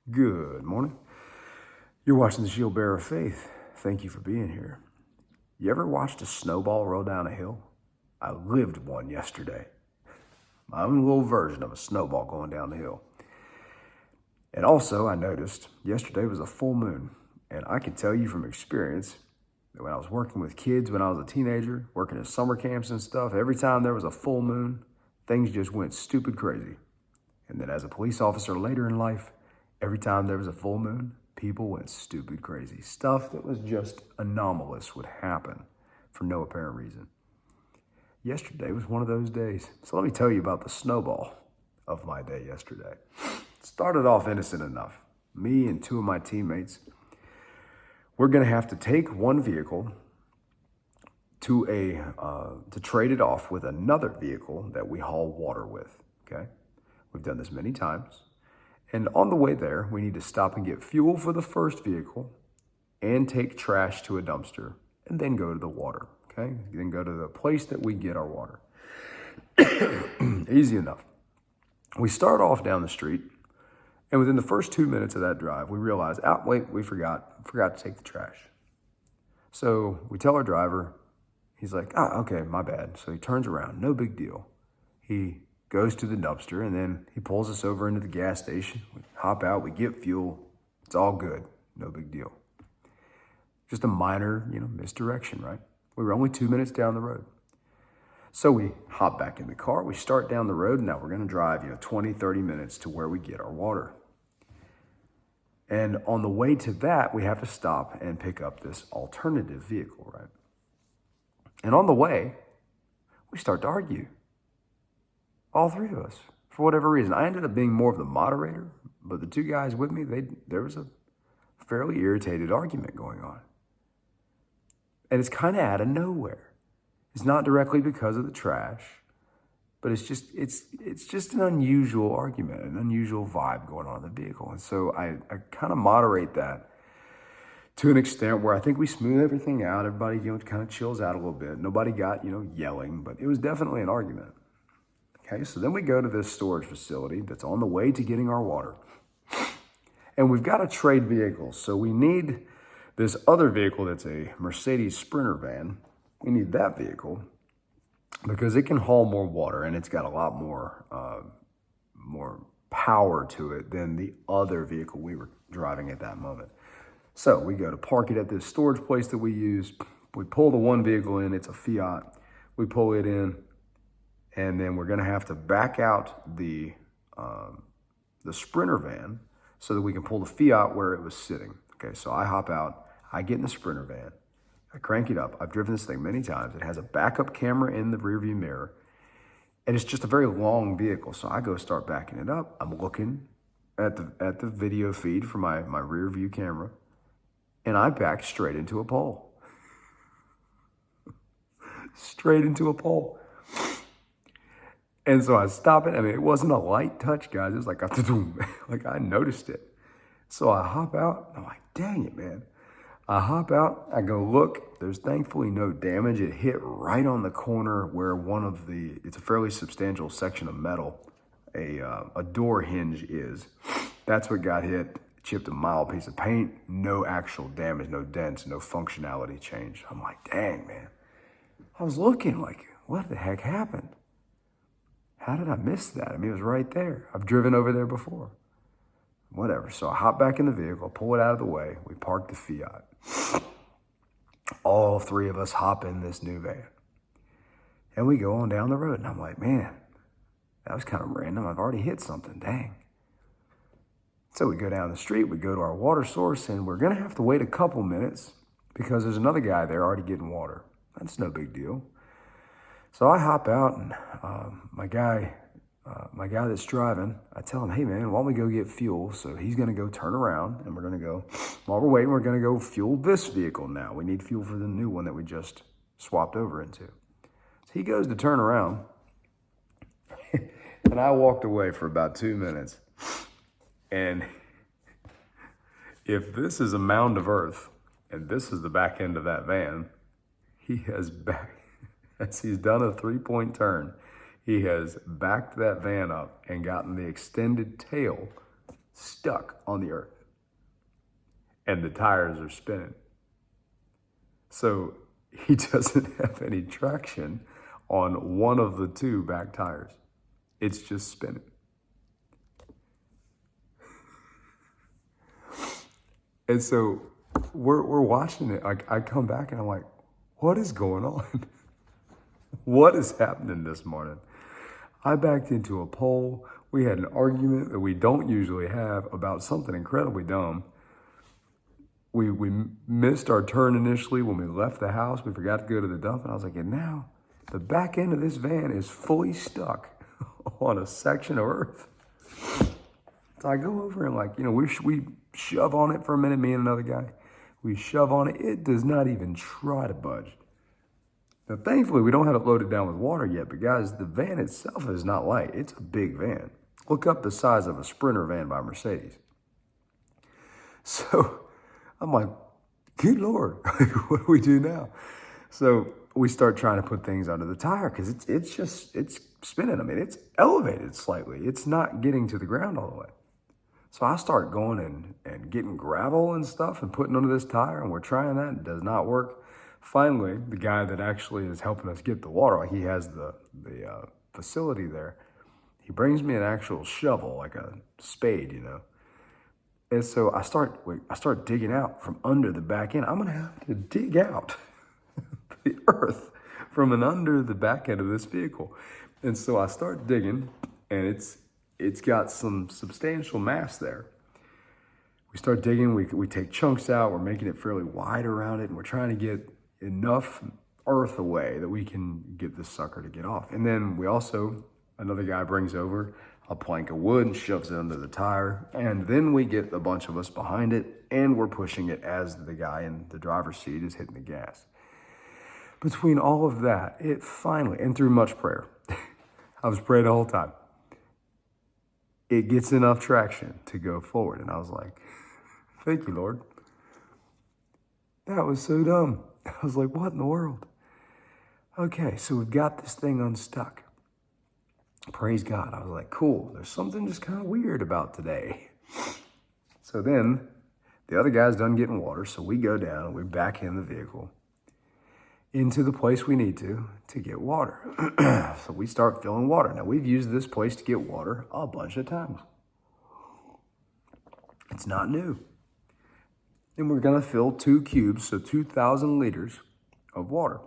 Good morning. You're watching the Shield Bearer of Faith. Thank you for being here. You ever watched a snowball roll down a hill? I lived one yesterday. My own little version of a snowball going down the hill. And also, I noticed yesterday was a full moon. And I can tell you from experience that when I was working with kids when I was a teenager, working in summer camps and stuff, every time there was a full moon, things just went stupid crazy. And then as a police officer later in life, every time there was a full moon, people went stupid crazy. Stuff that was just anomalous would happen for no apparent reason. Yesterday was one of those days. So let me tell you about the snowball of my day yesterday. It started off innocent enough. Me and two of my teammates, we're gonna have to take one vehicle to trade it off with another vehicle that we haul water with, okay? We've done this many times. And on the way there, we need to stop and get fuel for the first vehicle and take trash to a dumpster and then go to the water, okay? Then go to the place that we get our water. Easy enough. We start off down the street, and within the first 2 minutes of that drive, we realize, wait, we forgot to take the trash. So we tell our driver, he's like, okay, my bad. So he turns around, no big deal. He goes to the dumpster, and then he pulls us over into the gas station. We hop out, we get fuel. It's all good, no big deal. Just a minor, misdirection, right? We were only 2 minutes down the road. So we hop back in the car, we start down the road, and now we're gonna drive, 20, 30 minutes to where we get our water. And on the way to that, we have to stop and pick up this alternative vehicle, right? And on the way, we start to argue. All three of us, for whatever reason. I ended up being more of the moderator, but the two guys with me, there was a fairly irritated argument going on. And it's kind of out of nowhere. It's not directly because of the trash, but it's just an unusual argument, an unusual vibe going on in the vehicle. And so I kind of moderate that to an extent where I think we smooth everything out. Everybody, kind of chills out a little bit. Nobody got, yelling, but it was definitely an argument. Okay, so then we go to this storage facility that's on the way to getting our water. And we've got to trade vehicles. So we need this other vehicle that's a Mercedes Sprinter van. We need that vehicle because it can haul more water and it's got a lot more power to it than the other vehicle we were driving at that moment. So we go to park it at this storage place that we use. We pull the one vehicle in, it's a Fiat. We pull it in. And then we're gonna have to back out the Sprinter van so that we can pull the Fiat where it was sitting. Okay, so I hop out, I get in the Sprinter van, I crank it up. I've driven this thing many times. It has a backup camera in the rearview mirror, and it's just a very long vehicle. So I go start backing it up. I'm looking at the video feed for my rear view camera, and I backed straight into a pole. Straight into a pole. And so I stop it. I mean, it wasn't a light touch, guys. It was like, like I noticed it. So I hop out. I'm like, dang it, man. I hop out. I go look. There's thankfully no damage. It hit right on the corner where it's a fairly substantial section of metal, a door hinge is. That's what got hit. Chipped a mild piece of paint. No actual damage, no dents, no functionality change. I'm like, dang, man. I was looking like, what the heck happened? How did I miss that? I mean, it was right there. I've driven over there before. Whatever. So I hop back in the vehicle, pull it out of the way. We park the Fiat. All three of us hop in this new van. And we go on down the road. And I'm like, man, that was kind of random. I've already hit something. Dang. So we go down the street. We go to our water source. And we're going to have to wait a couple minutes because there's another guy there already getting water. That's no big deal. So I hop out, and my guy that's driving, I tell him, hey man, why don't we go get fuel? So he's gonna go turn around, and while we're waiting, we're gonna go fuel this vehicle now. We need fuel for the new one that we just swapped over into. So he goes to turn around, and I walked away for about 2 minutes. And if this is a mound of earth, and this is the back end of that van, as he's done a 3-point turn, he has backed that van up and gotten the extended tail stuck on the earth. And the tires are spinning. So he doesn't have any traction on one of the two back tires. It's just spinning. And so we're watching it. I come back and I'm like, what is going on? What is happening this morning? I backed into a pole. We had an argument that we don't usually have about something incredibly dumb. We missed our turn initially when we left the house. We forgot to go to the dump. And I was like, and now the back end of this van is fully stuck on a section of earth. So I go over and like, we shove on it for a minute, me and another guy. We shove on it. It does not even try to budge. Now, thankfully, we don't have it loaded down with water yet, but guys, the van itself is not light. It's a big van. Look up the size of a Sprinter van by Mercedes. So I'm like, good Lord, what do we do now? So we start trying to put things under the tire because it's spinning. I mean, it's elevated slightly. It's not getting to the ground all the way. So I start going and getting gravel and stuff and putting under this tire, and we're trying that. It does not work. Finally, the guy that actually is helping us get the water, like he has the facility there, he brings me an actual shovel, like a spade, And so I start digging out from under the back end. I'm gonna have to dig out the earth from under the back end of this vehicle. And so I start digging, and it's got some substantial mass there. We start digging, we take chunks out, we're making it fairly wide around it, and we're trying to get enough earth away that we can get this sucker to get off. And then another guy brings over a plank of wood and shoves it under the tire. And then we get a bunch of us behind it, and we're pushing it as the guy in the driver's seat is hitting the gas. Between all of that, it finally, and through much prayer, I was praying the whole time, it gets enough traction to go forward. And I was like, thank you, Lord. That was so dumb. I was like, what in the world? Okay, so we've got this thing unstuck. Praise God. I was like, cool. There's something just kind of weird about today. So then the other guy's done getting water. So we go down and we back in the vehicle into the place we need to get water. So we start filling water. Now we've used this place to get water a bunch of times. It's not new. And we're going to fill 2 cubes, so 2,000 liters of water.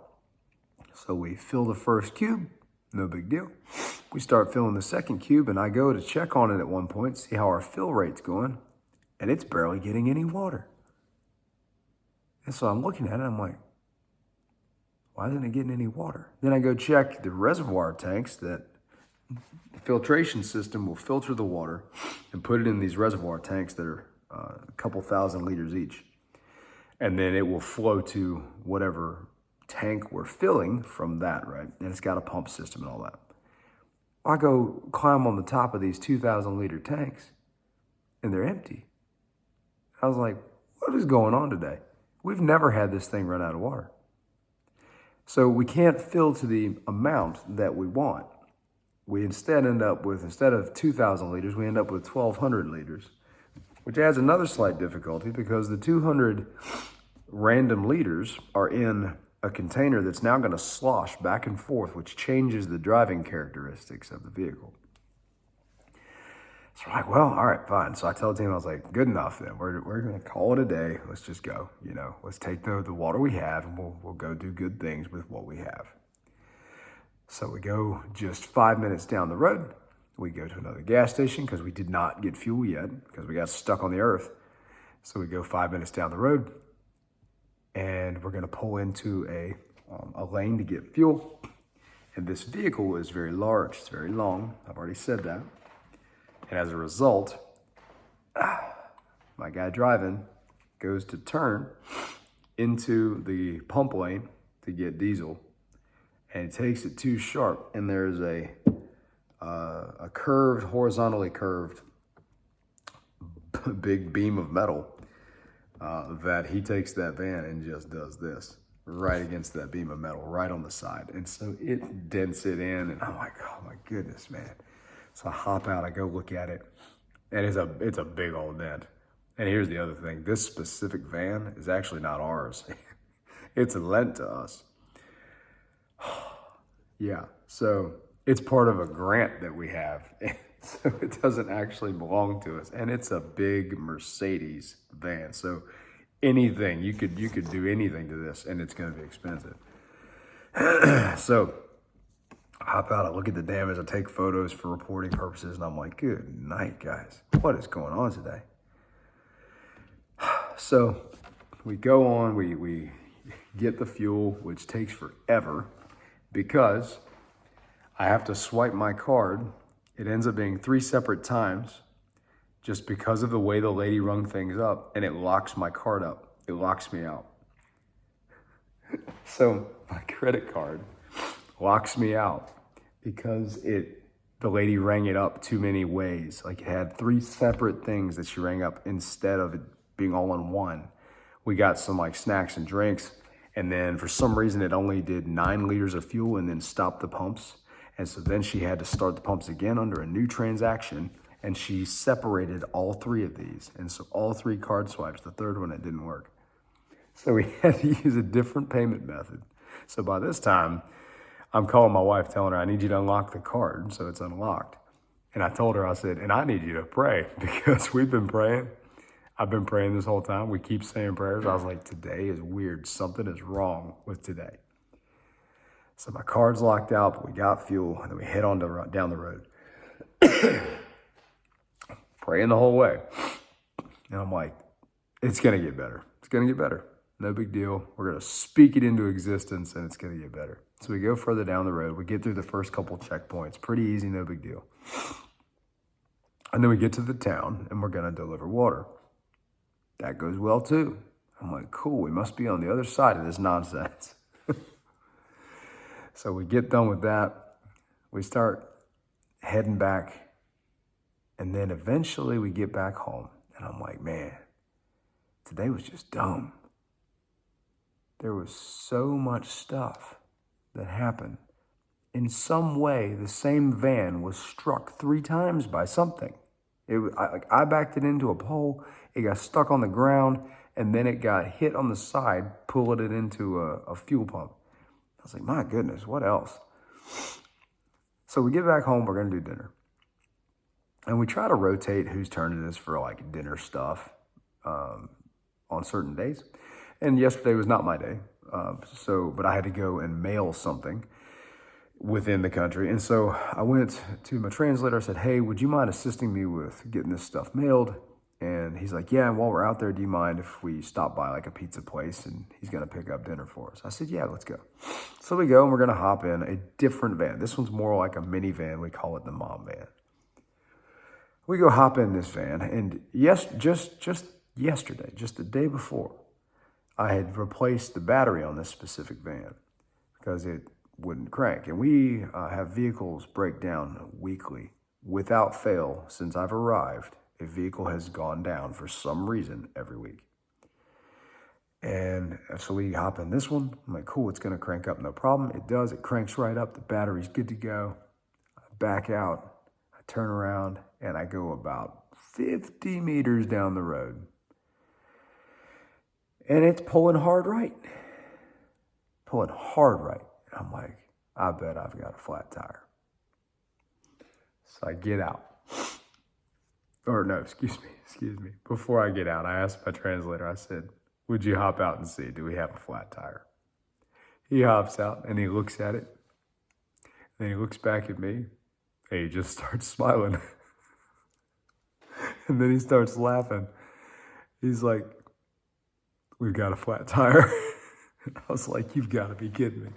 So we fill the first cube, no big deal. We start filling the second cube, and I go to check on it at one point, see how our fill rate's going, and it's barely getting any water. And so I'm looking at it, I'm like, why isn't it getting any water? Then I go check the reservoir tanks that the filtration system will filter the water and put it in these reservoir tanks that are a couple thousand liters each. And then it will flow to whatever tank we're filling from that, right? And it's got a pump system and all that. I go climb on the top of these 2,000 liter tanks, and they're empty. I was like, what is going on today? We've never had this thing run out of water. So we can't fill to the amount that we want. We instead end up with, instead of 2,000 liters, we end up with 1,200 liters, which adds another slight difficulty because the 200 random liters are in a container that's now going to slosh back and forth, which changes the driving characteristics of the vehicle. So we're like, well, all right, fine. So I tell the team, I was like, good enough then. We're going to call it a day. Let's just go, let's take the water we have, and we'll go do good things with what we have. So we go just 5 minutes down the road. We go to another gas station because we did not get fuel yet because we got stuck on the earth. So we go 5 minutes down the road, and we're going to pull into a lane to get fuel. And this vehicle is very large. It's very long. I've already said that. And as a result, my guy driving goes to turn into the pump lane to get diesel, and he takes it too sharp. And there's a curved, horizontally curved, big beam of metal that he takes that van and just does this right against that beam of metal, right on the side. And so it dents it in, and I'm like, oh my goodness, man. So I hop out, I go look at it. And it's a big old dent. And here's the other thing. This specific van is actually not ours. It's lent to us. Yeah, so it's part of a grant that we have. So it doesn't actually belong to us. And it's a big Mercedes van. So anything, you could do anything to this and it's gonna be expensive. So I hop out, I look at the damage, I take photos for reporting purposes, and I'm like, good night, guys. What is going on today? So we go on, we get the fuel, which takes forever because I have to swipe my card. It ends up being 3 separate times just because of the way the lady rung things up, and it locks my card up. It locks me out. So my credit card locks me out because the lady rang it up too many ways. Like it had 3 separate things that she rang up instead of it being all in one. We got some like snacks and drinks, and then for some reason it only did 9 liters of fuel and then stopped the pumps. And so then she had to start the pumps again under a new transaction, and she separated all 3 of these. And so all 3 card swipes, the third one, it didn't work. So we had to use a different payment method. So by this time, I'm calling my wife, telling her, I need you to unlock the card. So it's unlocked. And I told her, I said, and I need you to pray because we've been praying. I've been praying this whole time. We keep saying prayers. I was like, today is weird. Something is wrong with today. So my card's locked out, but we got fuel, and then we head on down the road. Praying the whole way. And I'm like, it's going to get better. It's going to get better. No big deal. We're going to speak it into existence, and it's going to get better. So we go further down the road. We get through the first couple checkpoints. Pretty easy, no big deal. And then we get to the town, and we're going to deliver water. That goes well, too. I'm like, cool. We must be on the other side of this nonsense. So we get done with that. We start heading back. And then eventually we get back home. And I'm like, man, today was just dumb. There was so much stuff that happened. In some way, the same van was struck 3 times by something. I backed it into a pole. It got stuck on the ground. And then it got hit on the side, pulling it into a fuel pump. I was like, my goodness, what else? So we get back home, we're going to do dinner. And we try to rotate whose turn it is for like dinner stuff on certain days. And yesterday was not my day. But I had to go and mail something within the country. And so I went to my translator. I said, hey, would you mind assisting me with getting this stuff mailed? And he's like, yeah, and while we're out there, do you mind if we stop by like a pizza place and he's going to pick up dinner for us? I said, yeah, let's go. So we go and we're going to hop in a different van. This one's more like a minivan. We call it the mom van. We go hop in this van, and just yesterday, just the day before, I had replaced the battery on this specific van because it wouldn't crank. And we have vehicles break down weekly without fail since I've arrived. A vehicle has gone down for some reason every week. And so we hop in this one. I'm like, cool, it's going to crank up, no problem. It does. It cranks right up. The battery's good to go. I back out. I turn around, and I go about 50 meters down the road. And it's pulling hard right. Pulling hard right. And I'm like, I bet I've got a flat tire. So I get out. Or no, excuse me. Before I get out, I asked my translator, I said, would you hop out and see, do we have a flat tire? He hops out and he looks at it. Then he looks back at me and he just starts smiling. And then he starts laughing. He's like, we've got a flat tire. And I was like, you've got to be kidding me.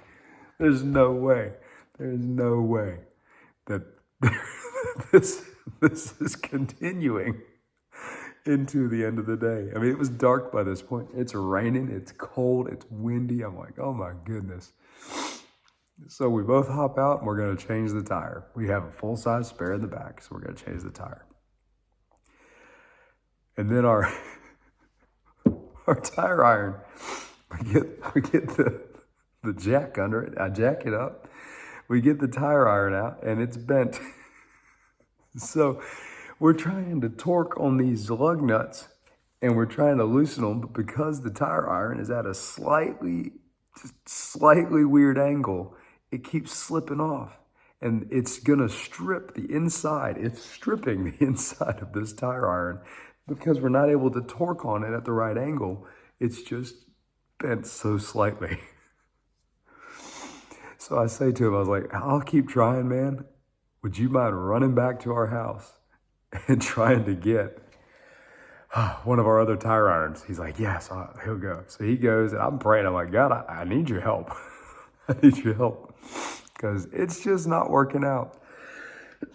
There's no way that this is continuing into the end of the day. I mean, it was dark by this point. It's raining, it's cold, it's windy. I'm like, oh my goodness. So we both hop out and we're going to change the tire. We have a full-size spare in the back, so we're going to change the tire. And then our tire iron, we get the jack under it. I jack it up. We get the tire iron out and it's bent. So we're trying to torque on these lug nuts and we're trying to loosen them, but because the tire iron is at a slightly weird angle, it keeps slipping off. And it's gonna strip the inside. It's stripping the inside of this tire iron because we're not able to torque on it at the right angle. It's just bent so slightly. So I say to him, I was like, I'll keep trying, man. Would you mind running back to our house and trying to get one of our other tire irons? He's like, yes, he'll go. So he goes, and I'm praying. I'm like, God, I need your help. I need your help because it's just not working out.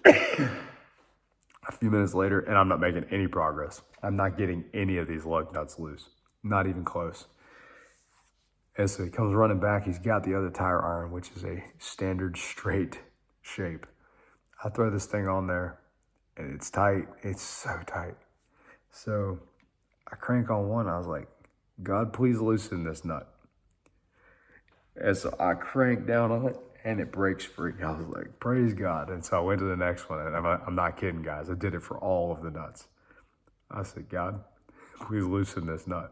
A few minutes later, and I'm not making any progress. I'm not getting any of these lug nuts loose, not even close. And so he comes running back. He's got the other tire iron, which is a standard straight shape. I throw this thing on there, and it's tight. It's so tight. So I crank on one. I was like, God, please loosen this nut. And so I crank down on it, and it breaks free. I was like, praise God. And so I went to the next one, and I'm not kidding, guys. I did it for all of the nuts. I said, God, please loosen this nut.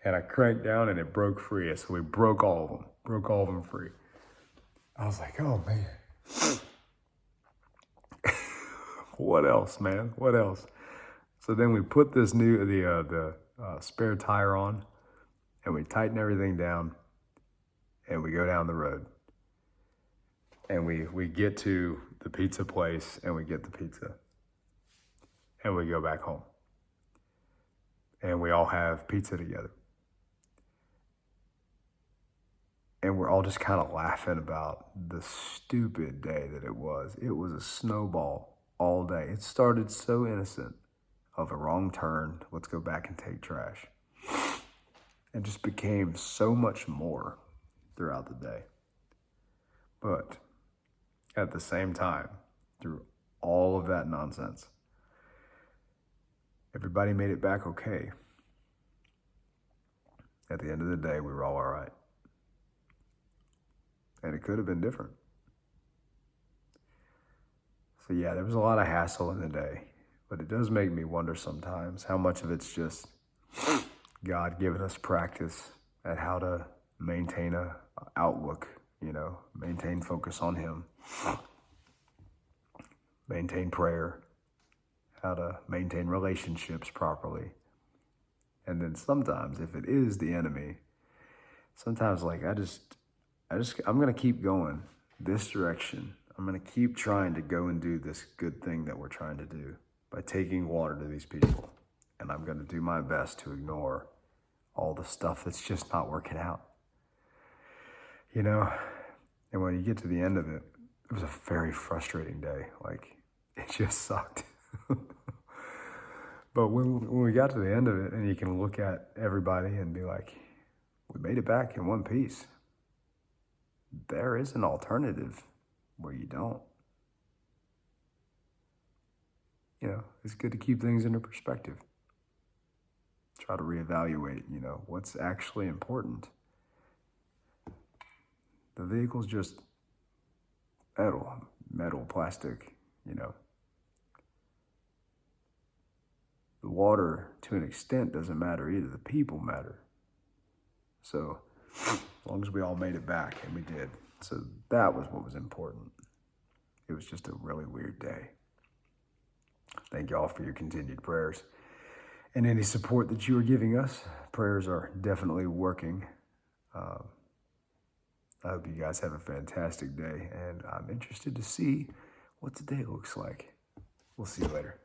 And I cranked down, and it broke free. So we broke all of them free. I was like, oh, man. What else, man? What else? So then we put this the spare tire on, and we tighten everything down, and we go down the road. And we get to the pizza place, and we get the pizza. And we go back home. And we all have pizza together. And we're all just kind of laughing about the stupid day that it was. It was a snowball all day. It started so innocent of a wrong turn. Let's go back and take trash. And just became so much more throughout the day. But at the same time, through all of that nonsense, everybody made it back okay. At the end of the day, we were all right. And it could have been different. So yeah, there was a lot of hassle in the day, but it does make me wonder sometimes how much of it's just God giving us practice at how to maintain a outlook, maintain focus on Him, maintain prayer, how to maintain relationships properly. And then sometimes if it is the enemy, sometimes I'm going to keep going this direction. I'm going to keep trying to go and do this good thing that we're trying to do by taking water to these people. And I'm going to do my best to ignore all the stuff that's just not working out. And when you get to the end of it, it was a very frustrating day. It just sucked. But when we got to the end of it, and you can look at everybody and be like, we made it back in one piece. There is an alternative where you don't. It's good to keep things into perspective. Try to reevaluate, what's actually important. The vehicle's just metal, plastic, The water, to an extent, doesn't matter either. The people matter. So, as long as we all made it back, and we did. So that was what was important. It was just a really weird day. Thank y'all for your continued prayers and any support that you are giving us. Prayers are definitely working. I hope you guys have a fantastic day, and I'm interested to see what today looks like. We'll see you later.